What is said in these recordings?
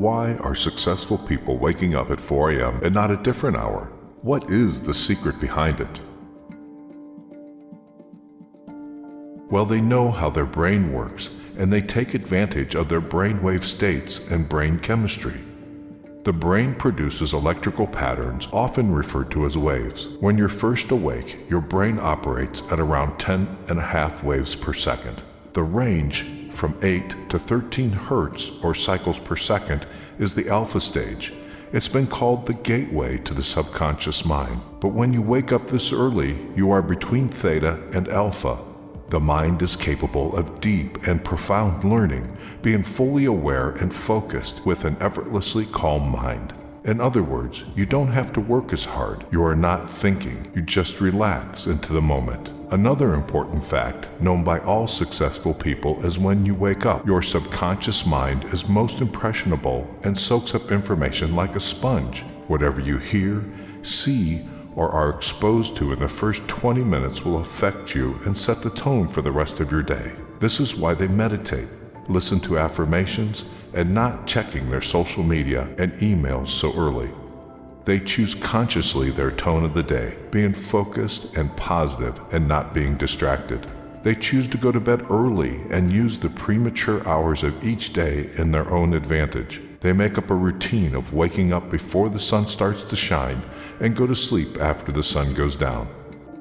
why are successful people waking up at 4 a.m. and not a different hour? What is the secret behind it? Well, they know how their brain works, and they take advantage of their brainwave states and brain chemistry. The brain produces electrical patterns, often referred to as waves. When you're first awake, your brain operates at around 10.5 waves per second. The range from 8 to 13 hertz, or cycles per second, is the alpha stage. It's been called the gateway to the subconscious mind. But when you wake up this early, you are between theta and alpha. The mind is capable of deep and profound learning, being fully aware and focused with an effortlessly calm mind. In other words, you don't have to work as hard. You are not thinking. You just relax into the moment. Another important fact known by all successful people is when you wake up, your subconscious mind is most impressionable and soaks up information like a sponge. Whatever you hear, see, or are exposed to in the first 20 minutes will affect you and set the tone for the rest of your day. This is why they meditate, listen to affirmations, and not checking their social media and emails so early. They choose consciously their tone of the day, being focused and positive and not being distracted. They choose to go to bed early and use the premature hours of each day in their own advantage. They make up a routine of waking up before the sun starts to shine and go to sleep after the sun goes down.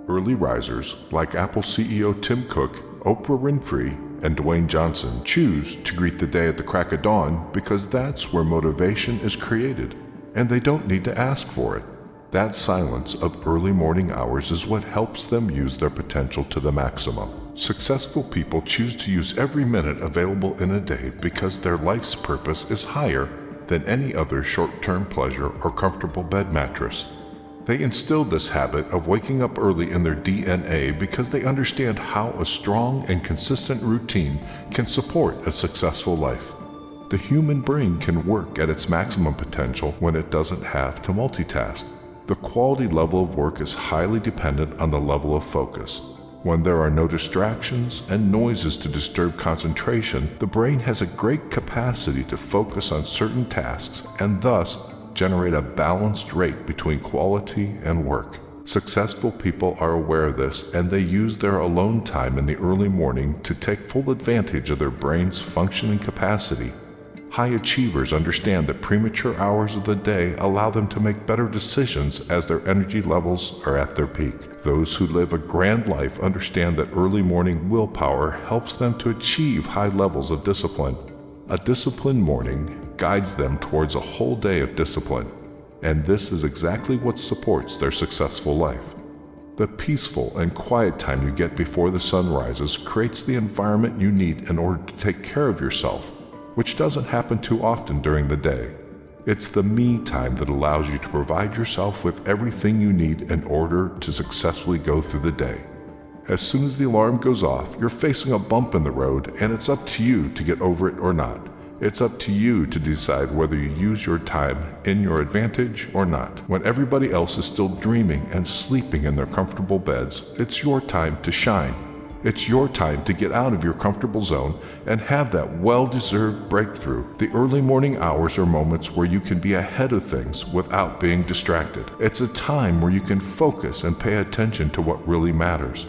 Early risers like Apple CEO Tim Cook, Oprah Winfrey, and Dwayne Johnson choose to greet the day at the crack of dawn because that's where motivation is created, and they don't need to ask for it. That silence of early morning hours is what helps them use their potential to the maximum. Successful people choose to use every minute available in a day because their life's purpose is higher than any other short-term pleasure or comfortable bed mattress. They instilled this habit of waking up early in their DNA because they understand how a strong and consistent routine can support a successful life. The human brain can work at its maximum potential when it doesn't have to multitask. The quality level of work is highly dependent on the level of focus. When there are no distractions and noises to disturb concentration, the brain has a great capacity to focus on certain tasks and thus generate a balanced rate between quality and work. Successful people are aware of this, and they use their alone time in the early morning to take full advantage of their brain's functioning capacity. High achievers understand that premature hours of the day allow them to make better decisions as their energy levels are at their peak. Those who live a grand life understand that early morning willpower helps them to achieve high levels of discipline. A disciplined morning guides them towards a whole day of discipline, and this is exactly what supports their successful life. The peaceful and quiet time you get before the sun rises creates the environment you need in order to take care of yourself, which doesn't happen too often during the day. It's the me time that allows you to provide yourself with everything you need in order to successfully go through the day. As soon as the alarm goes off, you're facing a bump in the road, and it's up to you to get over it or not. It's up to you to decide whether you use your time in your advantage or not. When everybody else is still dreaming and sleeping in their comfortable beds, it's your time to shine. It's your time to get out of your comfortable zone and have that well-deserved breakthrough. The early morning hours are moments where you can be ahead of things without being distracted. It's a time where you can focus and pay attention to what really matters.